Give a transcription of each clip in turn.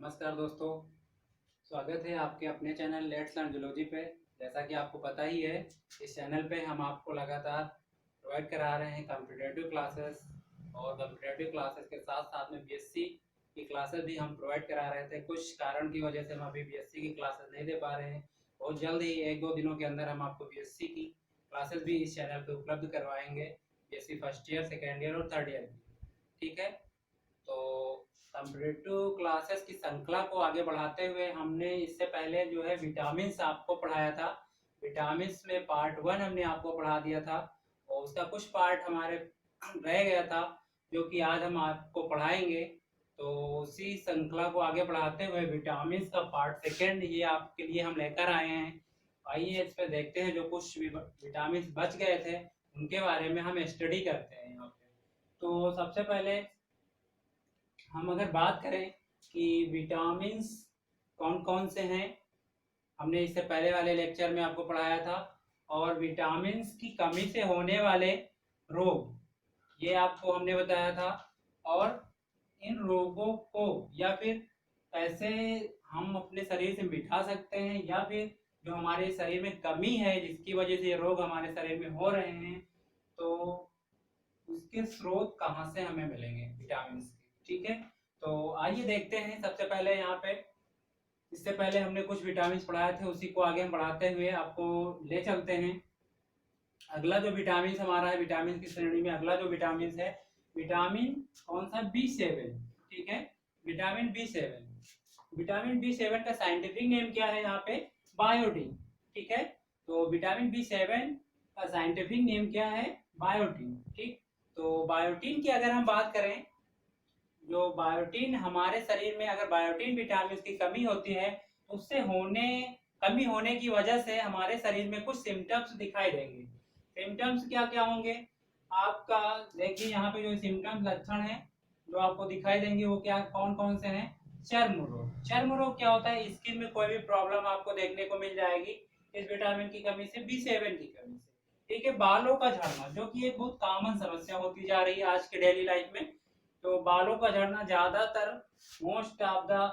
नमस्कार दोस्तों, स्वागत है आपके अपने चैनल लेट्स लर्न जूलॉजी पे। जैसा कि आपको पता ही है, इस चैनल पे हम आपको लगातार प्रोवाइड करा रहे हैं कॉम्पिटिटिव क्लासेस, और कॉम्पिटिटिव क्लासेस के साथ साथ में बीएससी की क्लासेस भी हम प्रोवाइड करा रहे थे। कुछ कारण की वजह से हम अभी बीएससी की क्लासेस नहीं दे पा रहे हैं। बहुत जल्द ही 1-2 दिनों के अंदर हम आपको बीएससी की क्लासेस भी इस चैनल पर उपलब्ध करवाएंगे, BSc first year, second year और थर्ड ईयर की। ठीक है, तो कॉम्पिटिटिव क्लासेस की श्रृंखला को आगे बढ़ाते हुए हमने इससे पहले जो है विटामिन्स आपको पढ़ाया था। विटामिन्स में पार्ट 1 हमने आपको पढ़ा दिया था, और उसका कुछ पार्ट हमारे रह गया था जो कि आज हम आपको पढ़ाएंगे। तो उसी श्रृंखला को आगे बढ़ाते हुए विटामिन्स का पार्ट 2 ये आपके लिए हम लेकर आए हैं। आइए इस पे देखते हैं, जो कुछ विटामिन्स बच गए थे उनके बारे में हम स्टडी करते हैं यहाँ पे। तो सबसे पहले हम अगर बात करें कि विटामिन्स कौन कौन से हैं, हमने इससे पहले वाले लेक्चर में आपको पढ़ाया था। और विटामिन्स की कमी से होने वाले रोग ये आपको हमने बताया था। और इन रोगों को या फिर कैसे हम अपने शरीर से मिटा सकते हैं, या फिर जो हमारे शरीर में कमी है जिसकी वजह से ये रोग हमारे शरीर में हो रहे हैं, तो उसके स्रोत कहाँ से हमें मिलेंगे विटामिन्स के। ठीक है, तो आइए देखते हैं। सबसे पहले यहाँ पे, इससे पहले हमने कुछ विटामिन्स पढ़ाए थे, उसी को आगे हम बढ़ाते हुए आपको ले चलते हैं। अगला जो विटामिन हमारा है, विटामिन की श्रेणी में अगला जो विटामिन है, विटामिन कौन सा, B7। ठीक है, विटामिन B7। विटामिन B7 का साइंटिफिक नेम क्या है यहाँ पे, बायोटीन। ठीक है, तो विटामिन B7 का साइंटिफिक नेम क्या है, बायोटीन। ठीक, तो बायोटीन की अगर हम बात करें, जो बायोटीन हमारे शरीर में, अगर बायोटीन विटामिन की कमी होती है तो उससे कमी होने की वजह से हमारे शरीर में कुछ सिम्टम्स दिखाई देंगे। सिम्टम्स क्या क्या होंगे आपका, देखिए यहाँ पे जो सिम्टम्स लक्षण है जो आपको दिखाई देंगे वो क्या कौन कौन से हैं। चर्म रोग। चर्म रोग क्या होता है, स्किन में कोई भी प्रॉब्लम आपको देखने को मिल जाएगी इस विटामिन की कमी से, B7 की कमी से। ठीक है, बालों का झड़ना, जो कि एक बहुत कॉमन समस्या होती जा रही है आज के डेली लाइफ में। तो बालों का झड़ना ज्यादातर मोस्ट ऑफ द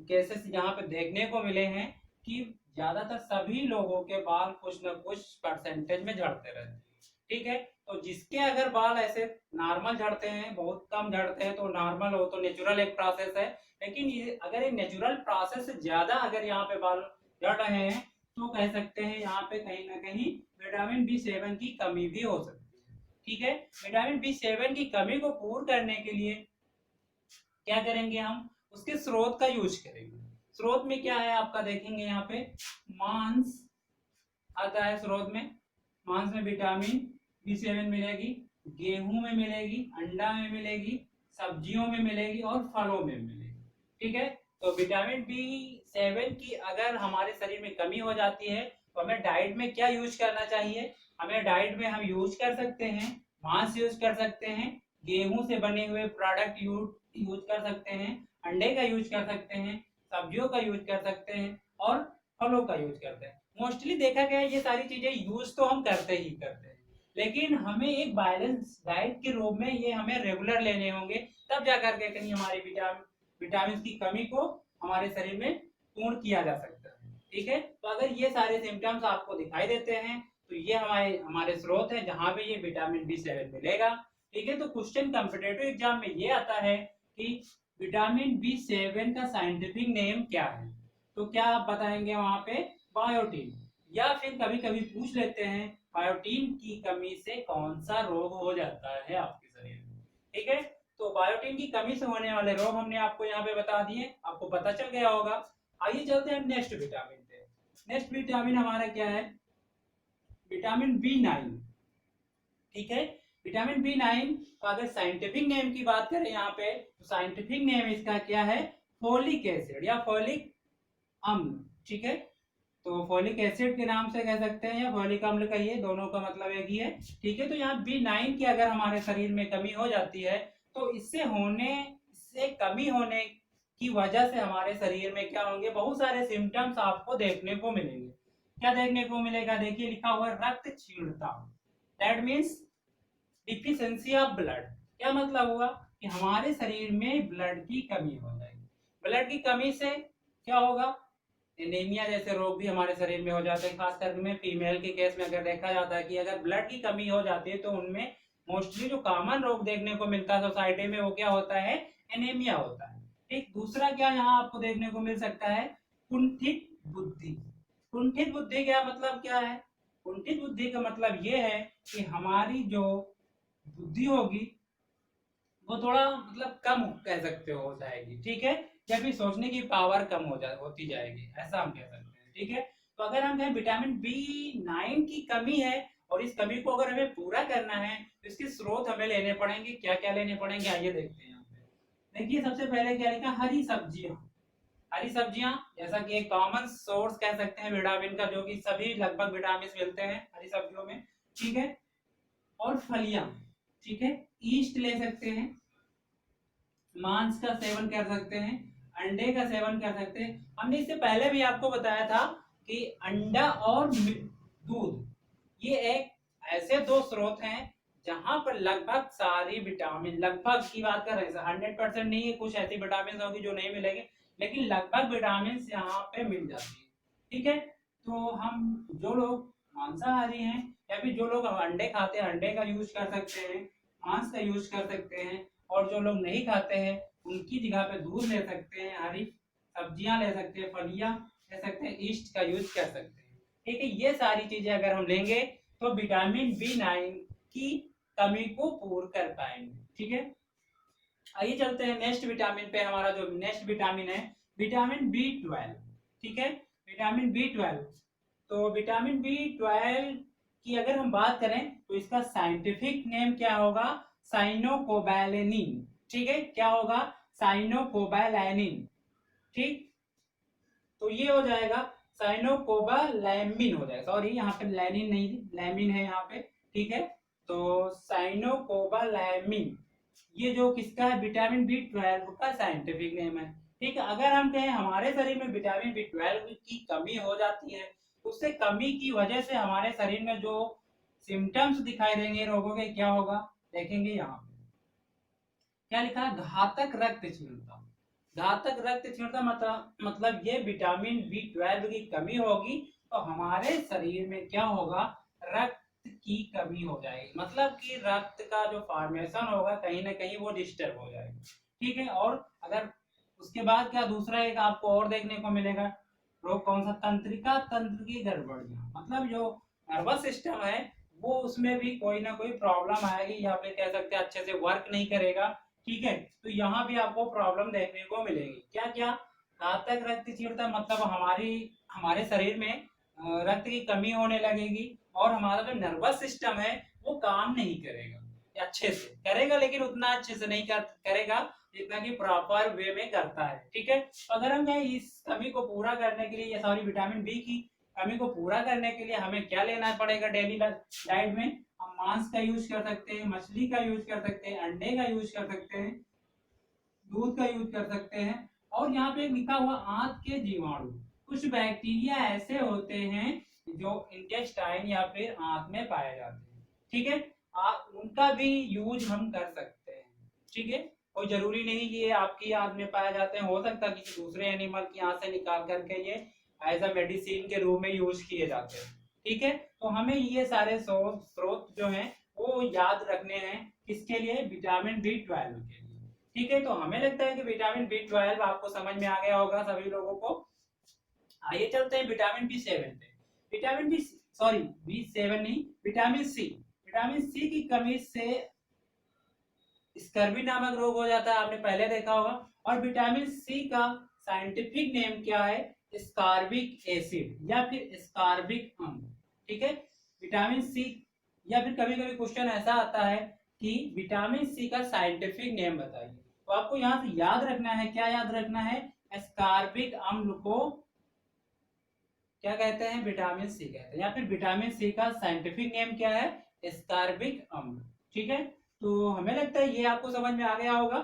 केसेस यहाँ पे देखने को मिले हैं कि ज्यादातर सभी लोगों के बाल कुछ न कुछ परसेंटेज में झड़ते रहते हैं। ठीक है, तो जिसके अगर बाल ऐसे नॉर्मल झड़ते हैं, बहुत कम झड़ते हैं, तो नॉर्मल हो तो नेचुरल एक प्रोसेस है। लेकिन ये अगर एक नेचुरल प्रोसेस से ज्यादा अगर यहाँ पे बाल झड़ रहे हैं, तो कह सकते हैं यहाँ पे कहीं ना कहीं विटामिन B7 की कमी भी हो सकती है। ठीक है, विटामिन B7 की कमी को पूर्ण करने के लिए क्या करेंगे, हम उसके स्रोत का यूज करेंगे। स्रोत में क्या है आपका, देखेंगे यहाँ पे मांस आता है स्रोत में। मांस में विटामिन B7 मिलेगी, गेहूं में मिलेगी, अंडा में मिलेगी, सब्जियों में मिलेगी और फलों में मिलेगी। ठीक है, तो विटामिन B7 की अगर हमारे शरीर में कमी हो जाती है तो हमें डाइट में क्या यूज करना चाहिए। हमें डाइट में हम यूज कर सकते हैं, मांस यूज कर सकते हैं, गेहूं से बने हुए प्रोडक्ट यूज कर सकते हैं, अंडे का यूज कर सकते हैं, सब्जियों का यूज कर सकते हैं और फलों का यूज करते हैं। मोस्टली देखा गया है ये सारी चीजें यूज तो हम करते ही करते हैं, लेकिन हमें एक बैलेंस डाइट के रूप में ये हमें रेगुलर लेने होंगे, तब जाकर के कहीं हमारी विटामिन की कमी को हमारे शरीर में पूर्ण किया जा सकता है। ठीक है, तो अगर ये सारे सिम्टम्स आपको दिखाई देते हैं तो ये हमारे हमारे स्रोत है जहां पे ये विटामिन B7 मिलेगा। ठीक है, तो क्वेश्चन कॉम्पिटिटिव एग्जाम में ये आता है कि विटामिन B7 का साइंटिफिक नेम क्या है, तो क्या आप बताएंगे वहां पे, बायोटीन। या फिर कभी कभी पूछ लेते हैं बायोटीन की कमी से कौन सा रोग हो जाता है आपके शरीर में। ठीक है, तो बायोटीन की कमी से होने वाले रोग हमने आपको यहाँ पे बता दिए, आपको पता चल गया होगा। आइए चलते हैं नेक्स्ट विटामिन पे। नेक्स्ट विटामिन हमारा क्या है, विटामिन B9। ठीक है, विटामिन B9 का अगर साइंटिफिक नेम की बात करें यहाँ पे, तो साइंटिफिक नेम इसका क्या है, फोलिक एसिड या फोलिक अम्ल। ठीक है, तो फोलिक एसिड के नाम से कह सकते हैं या फोलिक अम्ल कहिए, दोनों का मतलब एक ही है। ठीक है, तो यहाँ B9 की अगर हमारे शरीर में कमी हो जाती है तो इससे कमी होने की वजह से हमारे शरीर में क्या होंगे, बहुत सारे सिम्टम्स आपको देखने को मिलेंगे। क्या देखने को मिलेगा, देखिए लिखा हुआ है रक्त क्षीणता। That means deficiency of blood. क्या मतलब हुआ कि हमारे शरीर में ब्लड की कमी हो जाएगी। ब्लड की कमी से क्या होगा, एनीमिया जैसे रोग भी हमारे शरीर में हो जाते हैं। खासकर में फीमेल के केस में अगर देखा जाता है कि अगर ब्लड की कमी हो जाती है तो उनमें मोस्टली जो कॉमन रोग देखने को मिलता है सोसाइटी में वो क्या होता है, एनीमिया होता है। ठीक, दूसरा क्या यहाँ आपको देखने को मिल सकता है, कुंठित बुद्धि। कुंठित बुद्धि क्या मतलब क्या है, कुंठित बुद्धि का मतलब ये है कि हमारी जो बुद्धि होगी वो थोड़ा मतलब कम कह सकते हो जाएगी, ठीक है, या फिर सोचने की पावर कम होती जाएगी, ऐसा हम कह सकते हैं। ठीक है, तो अगर हम कहें विटामिन B9 की कमी है और इस कमी को अगर हमें पूरा करना है तो इसके स्रोत हमें लेने पड़ेंगे। क्या क्या लेने पड़ेंगे, आइए देखते हैं यहाँ पे। देखिए सबसे पहले क्या लिखा, हरी सब्जियां। हरी सब्जियां जैसा कि एक कॉमन सोर्स कह सकते हैं विटामिन का, जो कि सभी लगभग विटामिन मिलते हैं हरी सब्जियों में। ठीक है, और फलियां, ठीक है, ईस्ट ले सकते हैं, मांस का सेवन कर सकते हैं, अंडे का सेवन कर सकते हैं। हमने इससे पहले भी आपको बताया था कि अंडा और दूध ये एक ऐसे दो स्रोत हैं जहां पर लगभग सारी विटामिन, लगभग की बात कर रहे हैं, 100% नहीं है, कुछ ऐसी विटामिन होगी जो नहीं मिलेंगे, लेकिन लगभग विटामिन यहाँ पे मिल जाती है। ठीक है, तो हम जो लोग मांसाहारी हैं या फिर जो लोग अंडे खाते हैं अंडे का यूज कर सकते हैं, मांस का यूज कर सकते हैं, और जो लोग नहीं खाते हैं उनकी जगह पे दूध ले सकते हैं, हरी सब्जियां ले सकते हैं, फलियां ले सकते हैं, ईस्ट का यूज कर सकते हैं। ठीक है, ये सारी चीजें अगर हम लेंगे तो विटामिन B9 की कमी को पूर्ण कर पाएंगे। ठीक है, आइए चलते हैं नेक्स्ट विटामिन पे। हमारा जो नेक्स्ट विटामिन है विटामिन B12। ठीक है, विटामिन B12, तो विटामिन B12 की अगर हम बात करें तो इसका साइंटिफिक नेम क्या होगा, साइनोकोबैलेनिन। ठीक है, क्या होगा, साइनोकोबैलेनिन। ठीक, तो ये हो जाएगा साइनोकोबालैमिन हो जाएगा, सॉरी यहाँ पे लैनिन नहीं, लैमिन है यहाँ पे। ठीक है, तो साइनोकोबालैमिन ये जो किसका है, विटामिन B12 का साइंटिफिक नेम है। ठीक है, अगर हम कहें हमारे शरीर में विटामिन B12 की कमी हो जाती है, उससे कमी की वजह से हमारे शरीर में जो सिम्टम्स दिखाई देंगे रोगों के, क्या होगा, देखेंगे यहाँ पे क्या लिखा है, घातक रक्त क्षीणता। घातक रक्त क्षीणता मतलब ये विटामिन B12 की कमी होगी तो हमारे शरीर में क्या होगा, रक्त की कमी हो जाएगी, मतलब कि रक्त का जो फॉर्मेशन होगा कहीं ना कहीं वो डिस्टर्ब हो जाएगा। ठीक है, और अगर उसके बाद क्या दूसरा एक आपको और देखने को मिलेगा रोग, कौन सा, तंत्रिका तंत्र की गड़बड़ियां, मतलब जो नर्वस सिस्टम है वो उसमें भी कोई ना कोई प्रॉब्लम आएगी, या फिर कह सकते हैं अच्छे से वर्क नहीं करेगा। ठीक है, तो यहाँ भी आपको प्रॉब्लम देखने को मिलेगी। क्या क्या, घातक रक्त क्षीणता मतलब हमारे शरीर में रक्त की कमी होने लगेगी और हमारा जो नर्वस सिस्टम है वो काम नहीं करेगा, अच्छे से करेगा लेकिन उतना अच्छे से नहीं करेगा जितना कि प्रॉपर वे में करता है। ठीक है, तो अगर हम इस कमी को पूरा करने के लिए, या सॉरी विटामिन B की कमी को पूरा करने के लिए हमें क्या लेना पड़ेगा डेली डाइट में, हम मांस का यूज कर सकते हैं, मछली का यूज कर सकते हैं, अंडे का यूज कर सकते हैं, दूध का यूज कर सकते हैं। और यहाँ पे लिखा हुआ आंत के जीवाणु, कुछ बैक्टीरिया ऐसे होते हैं जो इंटेस्टाइन या फिर आंत में पाए जाते हैं। ठीक है, उनका भी यूज हम कर सकते हैं। ठीक है, कोई जरूरी नहीं कि ये आपकी आंत में पाए जाते हैं, हो सकता है किसी दूसरे एनिमल की आंत से निकाल करके ये एज अ मेडिसिन के रूप में यूज किए जाते हैं। ठीक है, तो हमें ये सारे स्रोत जो हैं वो याद रखने हैं, किसके लिए, विटामिन B12 के लिए। ठीक है, तो हमें लगता है कि विटामिन B12 आपको समझ में आ गया होगा सभी लोगों को। आइए चलते हैं विटामिन B7 पे। विटामिन बी सॉरी B7 नहीं, विटामिन सी। विटामिन सी की कमी से स्कर्वी नामक रोग हो जाता है, आपने पहले देखा होगा। और विटामिन सी का साइंटिफिक नेम क्या है, स्कारबिक एसिड या फिर स्कारबिक अम्ल। ठीक है, विटामिन सी, या फिर कभी कभी क्वेश्चन ऐसा आता है कि विटामिन सी का साइंटिफिक नेम बताइए, तो आपको यहाँ से याद रखना है, क्या याद रखना है, स्कारबिक अम्ल को क्या कहते हैं, विटामिन सी कहते हैं, या फिर विटामिन सी का साइंटिफिक नेम क्या है, स्कारबिक अम्ल। ठीक है, तो हमें लगता है ये आपको समझ में आ गया होगा।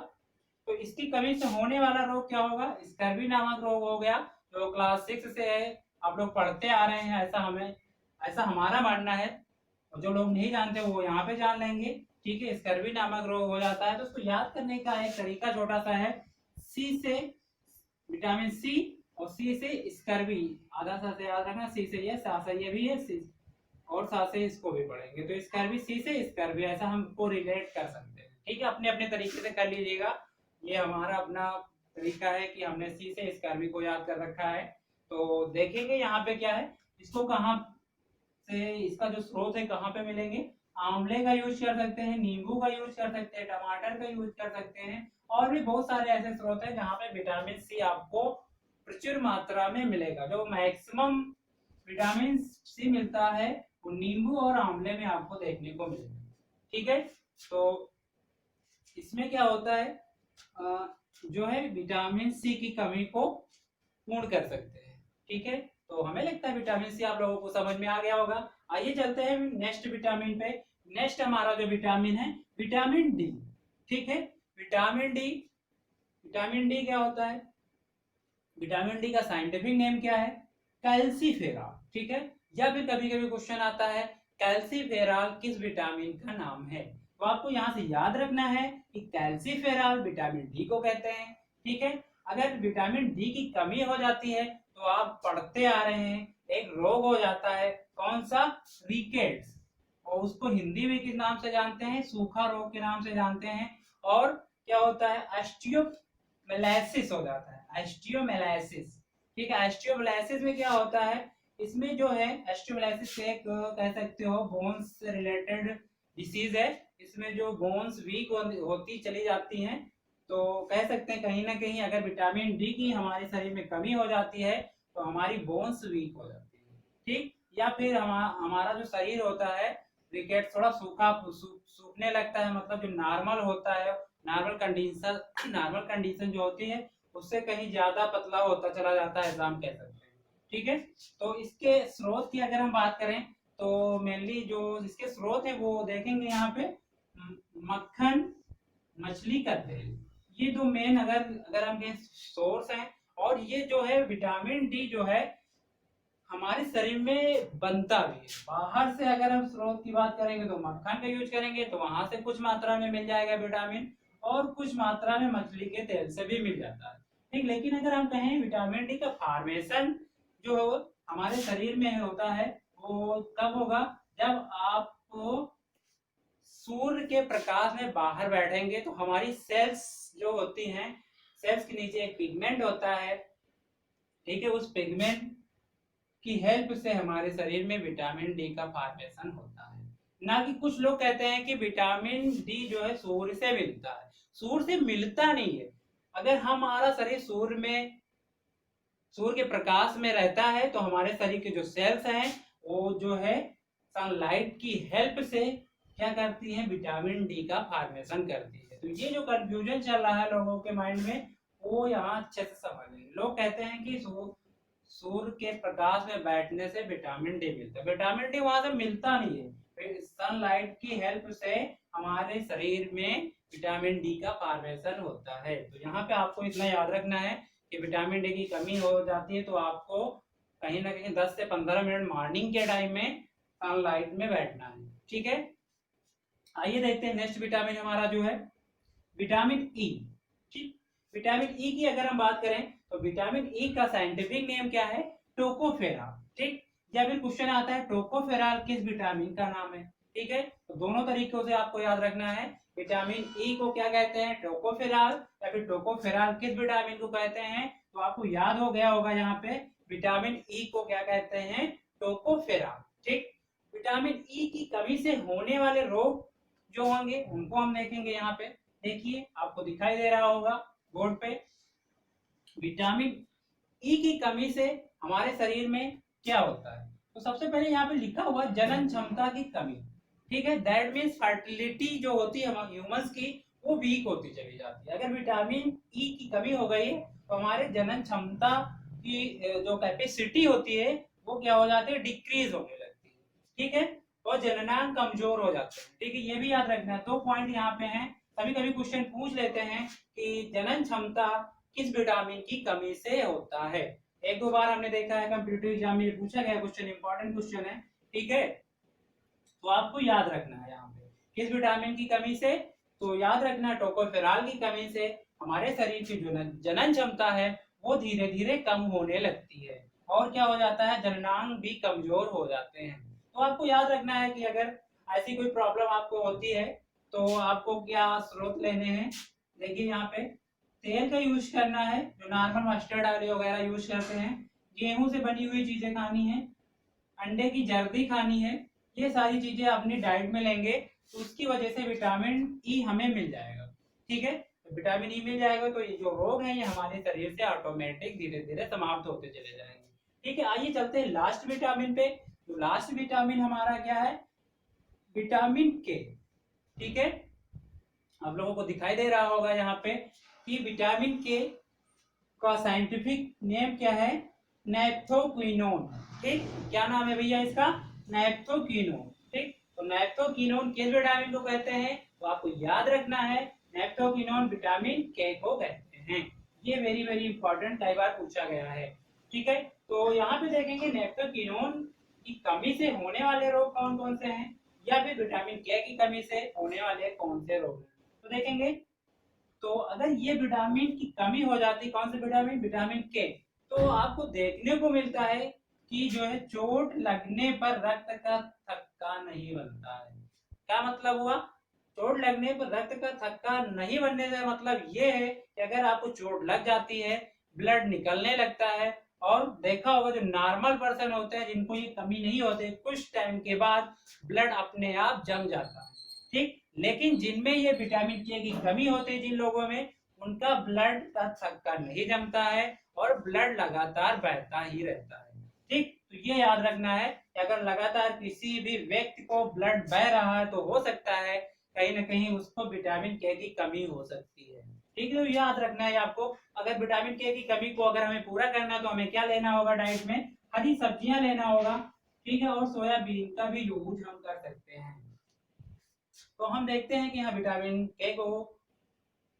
तो इसकी कमी से होने वाला रोग क्या होगा, स्कर्वी नामक रोग हो गया, जो क्लास 6 से है आप लोग पढ़ते आ रहे हैं, ऐसा हमारा मानना है, और जो लोग नहीं जानते वो यहाँ पे जान लेंगे। ठीक है, स्कर्वी नामक रोग हो जाता है, तो उसको याद करने का एक तरीका छोटा सा है, सी से विटामिन सी, और सी से स्कर्वी, आधा सा से याद रखना, सी से ये, सा से ये भी है, सी और सा से इसको भी पढ़ेंगे, तो स्कर्वी सी से स्कर्वी, ऐसा हमको रिलेट कर सकते हैं। ठीक है, अपने अपने तरीके से कर लीजिएगा, ये हमारा अपना तरीका है कि हमने सी से स्कर्वी को याद कर रखा है। तो देखेंगे यहाँ पे क्या है, इसको कहाँ से, इसका जो स्रोत है कहाँ पे मिलेंगे, आंवले का यूज कर सकते हैं, नींबू का यूज कर सकते हैं, टमाटर का यूज कर सकते हैं, और भी बहुत सारे ऐसे स्रोत हैं जहाँ पे विटामिन सी आपको प्रचुर मात्रा में मिलेगा। जो मैक्सिमम विटामिन सी मिलता है वो नींबू और आंवले में आपको देखने को मिलेगा। ठीक है, तो इसमें क्या होता है, जो है विटामिन सी की कमी को पूर्ण कर सकते हैं। ठीक है, तो हमें लगता है विटामिन सी आप लोगों को समझ में आ गया होगा। आइए चलते हैं नेक्स्ट विटामिन पे। नेक्स्ट हमारा जो विटामिन है, विटामिन डी। ठीक है, विटामिन डी, विटामिन डी क्या होता है, विटामिन डी का साइंटिफिक नेम क्या है, कैल्सीफेरॉल। ठीक है, या फिर कभी कभी क्वेश्चन आता है कैल्सीफेरॉल किस विटामिन का नाम है, तो आपको यहाँ से याद रखना है कि कैल्सीफेरॉल विटामिन डी को कहते हैं। ठीक है, अगर विटामिन डी की कमी हो जाती है तो आप पढ़ते आ रहे हैं, एक रोग हो जाता है, कौन सा, रिकेट्स, और उसको हिंदी में किस नाम से जानते हैं, सूखा रोग के नाम से जानते हैं। और क्या होता है, ऑस्टियोमेलाइसिस हो जाता है, ऑस्टियोमेलाइसिस। ठीक है, ऑस्टियोमेलाइसिस में क्या होता है, इसमें जो है ऑस्टियोमेलाइसिस एक कह सकते हो बोन्स से रिलेटेड डिसीज है। इसमें जो बोन्स वीक होती चली जाती हैं, तो कह सकते हैं कहीं ना कहीं अगर विटामिन डी की हमारे शरीर में कमी हो जाती है तो हमारी बोन्स वीक हो जाती है। ठीक, या फिर हमारा जो शरीर होता है रिकेट थोड़ा सूखने लगता है, मतलब जो नॉर्मल होता है, नॉर्मल कंडीशन जो होती है उससे कहीं ज्यादा पतला होता चला जाता है, ऐसा हम कह सकते हैं। ठीक है, तो इसके स्रोत की अगर हम बात करें तो मेनली जो इसके स्रोत है वो देखेंगे यहाँ पे, मक्खन, मछली का तेल, ये दो मेन अगर हम सोर्स हैं। और ये जो है विटामिन डी जो है हमारे शरीर में बनता भी है। बाहर से अगर हम स्रोत की बात करेंगे तो मक्खन का यूज करेंगे तो वहां से कुछ मात्रा में मिल जाएगा विटामिन, और कुछ मात्रा में मछली के तेल से भी मिल जाता है। ठीक, लेकिन अगर हम कहें विटामिन डी का फॉर्मेशन जो हमारे शरीर में होता है वो कब होगा, जब आप सूर्य के प्रकाश में बाहर बैठेंगे तो हमारी सेल्स जो होती हैं, सेल्स के नीचे एक पिगमेंट होता है। ठीक है, उस पिगमेंट की हेल्प से हमारे शरीर में विटामिन डी का फॉर्मेशन होता है। ना कि कुछ लोग कहते हैं कि विटामिन डी जो है सूर्य से मिलता है, सूर्य से मिलता नहीं है। अगर हमारा शरीर सूर्य के प्रकाश में रहता है तो हमारे शरीर के जो सेल्स हैं वो जो है सनलाइट की हेल्प से क्या करती है, विटामिन डी का फॉर्मेशन करती है। तो ये जो कंफ्यूजन चल रहा है लोगों के माइंड में वो यहाँ अच्छे से समझ लेंगे। लोग कहते हैं कि सूर्य के प्रकाश में बैठने से विटामिन डी मिलता है, विटामिन डी वहां से मिलता नहीं है, सनलाइट की हेल्प से हमारे शरीर में विटामिन डी का फॉर्मेशन होता है। तो यहाँ पे आपको इतना याद रखना है कि विटामिन डी की कमी हो जाती है तो आपको कहीं ना कहीं 10 से 15 मिनट मॉर्निंग के टाइम में सनलाइट में बैठना है। ठीक है, आइए देखते हैं नेक्स्ट विटामिन हमारा जो है विटामिन ई। ठीक, विटामिन ई की अगर हम बात करें तो विटामिन ई का साइंटिफिक नेम क्या है, टोकोफेरॉल। ठीक, या फिर क्वेश्चन आता है टोकोफेरॉल किस विटामिन का नाम है। ठीक है, तो दोनों तरीकों से आपको याद रखना है, विटामिन ई को क्या कहते हैं, टोकोफेरॉल, या फिर टोकोफेरॉल किस विटामिन को कहते हैं। तो आपको याद हो गया होगा यहाँ पे विटामिन ई को क्या कहते हैं, टोकोफेरॉल। ठीक, विटामिन ई की कमी से होने वाले रोग जो होंगे उनको हम देखेंगे। यहाँ पे देखिए आपको दिखाई दे रहा होगा बोर्ड पे, विटामिन ई की कमी से हमारे शरीर में क्या होता है। तो सबसे पहले यहाँ पे लिखा हुआ जनन क्षमता की कमी। ठीक है, दैट मीन्स फर्टिलिटी जो होती है ह्यूमंस की वो वीक होती चली जाती है। अगर विटामिन ई की कमी हो गई तो हमारे जनन क्षमता की जो कैपेसिटी होती है वो क्या हो जाती है, डिक्रीज होने लगती है। ठीक है, और जननांग कमजोर हो जाते हैं। ठीक है, ये भी याद रखना है। 2 पॉइंट यहाँ पे हैं, कभी कभी क्वेश्चन पूछ लेते हैं कि जनन क्षमता किस विटामिन की कमी से होता है। 1-2 बार हमने देखा है कंप्यूटर एग्जाम में पूछा गया क्वेश्चन, इंपॉर्टेंट क्वेश्चन है। ठीक है, तो आपको याद रखना है यहाँ पे किस विटामिन की कमी से, तो याद रखना टोकोफेरॉल की कमी से हमारे शरीर की जो जनन क्षमता है वो धीरे धीरे कम होने लगती है और क्या हो जाता है, जननांग भी कमजोर हो जाते हैं। तो आपको याद रखना है कि अगर ऐसी कोई प्रॉब्लम आपको होती है तो आपको क्या स्रोत लेने हैं। देखिए यहाँ पे तेल का यूज करना है, जो नॉर्मल मस्टर्ड ऑयल वगैरह यूज करते हैं। गेहूं से बनी हुई चीजें खानी है, अंडे की जर्दी खानी है। ये सारी चीजें अपनी डाइट में लेंगे तो उसकी वजह से विटामिन ई हमें मिल जाएगा। ठीक है, तो विटामिन ई मिल जाएगा तो ये जो रोग है ये हमारे शरीर से ऑटोमेटिक धीरे धीरे समाप्त होते चले जाएंगे। ठीक है, आइए चलते हैं लास्ट विटामिन पे। तो लास्ट विटामिन हमारा क्या है, विटामिन के। ठीक है, आप लोगों को दिखाई दे रहा होगा यहाँ पे कि विटामिन के का साइंटिफिक नेम क्या है, नैप्थोक्विनोन। ठीक, क्या नाम है भैया इसका, नैप्थोक्विनोन। ठीक, तो नैप्थोक्विनोन किस विटामिन को कहते हैं, तो आपको याद रखना है, नैप्थोक्विनोन विटामिन के को कहते हैं। ये वेरी वेरी इंपॉर्टेंट, कई बार पूछा गया है। ठीक है, तो यहाँ पे देखेंगे नैप्थोक्विनोन की कमी से होने वाले रोग कौन कौन से हैं, या फिर विटामिन के की कमी से होने वाले कौन से रोग हैं। तो देखेंगे, तो अगर ये विटामिन की कमी हो जाती, कौन से विटामिन, विटामिन के, तो आपको देखने को मिलता है कि जो है चोट लगने पर रक्त का थक्का नहीं बनता है। क्या मतलब हुआ, चोट लगने पर रक्त का थक्का नहीं बनने से मतलब ये है कि अगर आपको चोट लग जाती है, ब्लड निकलने लगता है, और देखा होगा जो नॉर्मल पर्सन होते हैं जिनको ये कमी नहीं होती, कुछ टाइम के बाद ब्लड अपने आप जम जाता है। ठीक, लेकिन जिनमें ये विटामिन के की कमी होती है, जिन लोगों में, उनका ब्लड का थक्का नहीं जमता है और ब्लड लगातार बहता ही रहता है। ठीक, तो ये याद रखना है कि अगर लगातार किसी भी व्यक्ति को ब्लड बह रहा है तो हो सकता है कहीं ना कहीं उसको विटामिन के की कमी हो सकती है। ठीक है, तो याद रखना है आपको, अगर विटामिन के की कमी को अगर हमें पूरा करना है तो हमें क्या लेना होगा, डाइट में हरी सब्जियां लेना होगा। ठीक है, और सोयाबीन का भी यूज हम कर सकते हैं। तो हम देखते हैं कि यहाँ विटामिन के को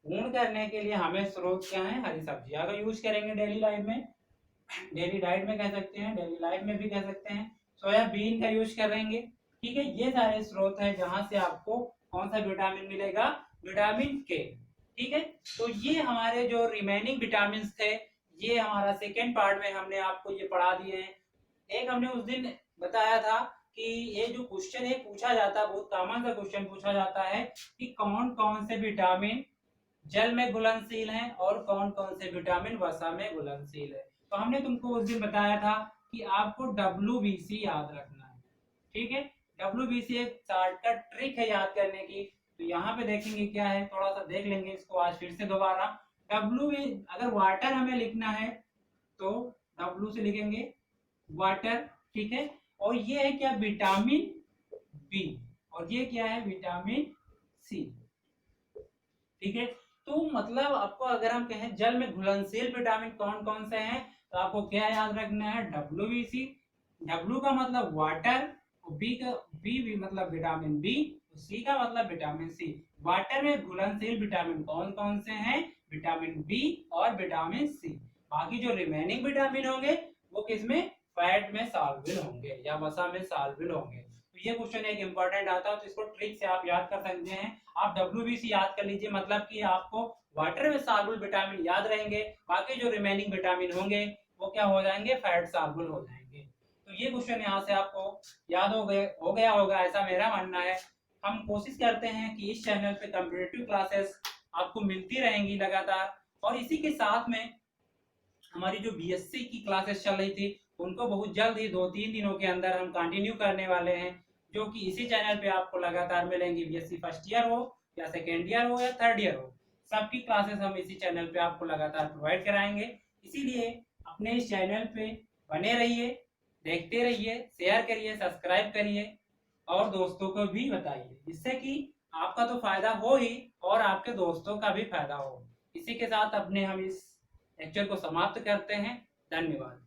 पूर्ण करने के लिए हमें स्रोत क्या है, हरी सब्जियां का यूज करेंगे डेली लाइफ में, डेली डाइट में कह सकते हैं, डेली लाइफ में भी कह सकते हैं, सोयाबीन का यूज करेंगे। ठीक है, ये सारे स्रोत है जहां से आपको कौन सा विटामिन मिलेगा, विटामिन के। ठीक है, तो ये हमारे जो रिमेनिंग विटामिन थे, ये हमारा सेकेंड पार्ट में हमने आपको ये पढ़ा दिए हैं। एक हमने उस दिन बताया था कि ये जो क्वेश्चन है पूछा जाता है, बहुत कॉमन सा क्वेश्चन पूछा जाता है कि कौन कौन से विटामिन जल में घुलनशील हैं और कौन कौन से विटामिन वसा में घुलनशील है। तो हमने तुमको उस दिन बताया था कि आपको WBC याद रखना है। ठीक है, WBC एक शॉर्टकट ट्रिक है याद करने की। तो यहाँ पे देखेंगे क्या है, थोड़ा सा देख लेंगे इसको आज फिर से दोबारा। अगर वाटर हमें लिखना है तो W से लिखेंगे वाटर। ठीक है, और ये है क्या, विटामिन बी, और ये क्या है, विटामिन सी। ठीक है, तो मतलब आपको अगर हम कहें जल में घुलनशील विटामिन कौन कौन से हैं, तो आपको क्या याद रखना है, WBC। W का मतलब वाटर, बी का बी मतलब विटामिन बी, सी का मतलब विटामिन सी। वाटर में घुलनशील विटामिन कौन कौन से हैं, विटामिन बी और विटामिन सी। बाकी जो रिमेनिंग विटामिन होंगे वो किसमें, फैट में सॉल्युबल होंगे या वसा में सॉल्युबल होंगे। तो ये क्वेश्चन एक इंपॉर्टेंट आता है, तो इसको ट्रिक से आप याद कर सकते हैं। आप WBC याद कर लीजिए, मतलब कि आपको वाटर में सॉल्युबल विटामिन याद रहेंगे, बाकी जो रिमेनिंग विटामिन होंगे वो क्या हो जाएंगे, फैट सॉल्युबल हो जाएंगे। तो ये क्वेश्चन यहाँ से आपको याद हो गया होगा, ऐसा मेरा मानना है। हम कोशिश करते हैं कि इस चैनल पे कॉम्पिटिटिव क्लासेस आपको मिलती रहेंगी लगातार, और इसी के साथ में हमारी जो BSc की क्लासेस चल रही थी उनको बहुत जल्द ही 2-3 दिनों के अंदर हम कंटिन्यू करने वाले हैं, जो कि इसी चैनल पे आपको लगातार मिलेंगी। BSc फर्स्ट ईयर हो या सेकेंड ईयर हो या थर्ड ईयर हो, सबकी क्लासेस हम इसी चैनल पे आपको लगातार प्रोवाइड कराएंगे। इसीलिए अपने इस चैनल पे बने रहिए, देखते रहिए, शेयर करिए, सब्सक्राइब करिए और दोस्तों को भी बताइए, जिससे कि आपका तो फायदा हो ही और आपके दोस्तों का भी फायदा हो। इसी के साथ अपने हम इस लेक्चर को समाप्त करते हैं। धन्यवाद।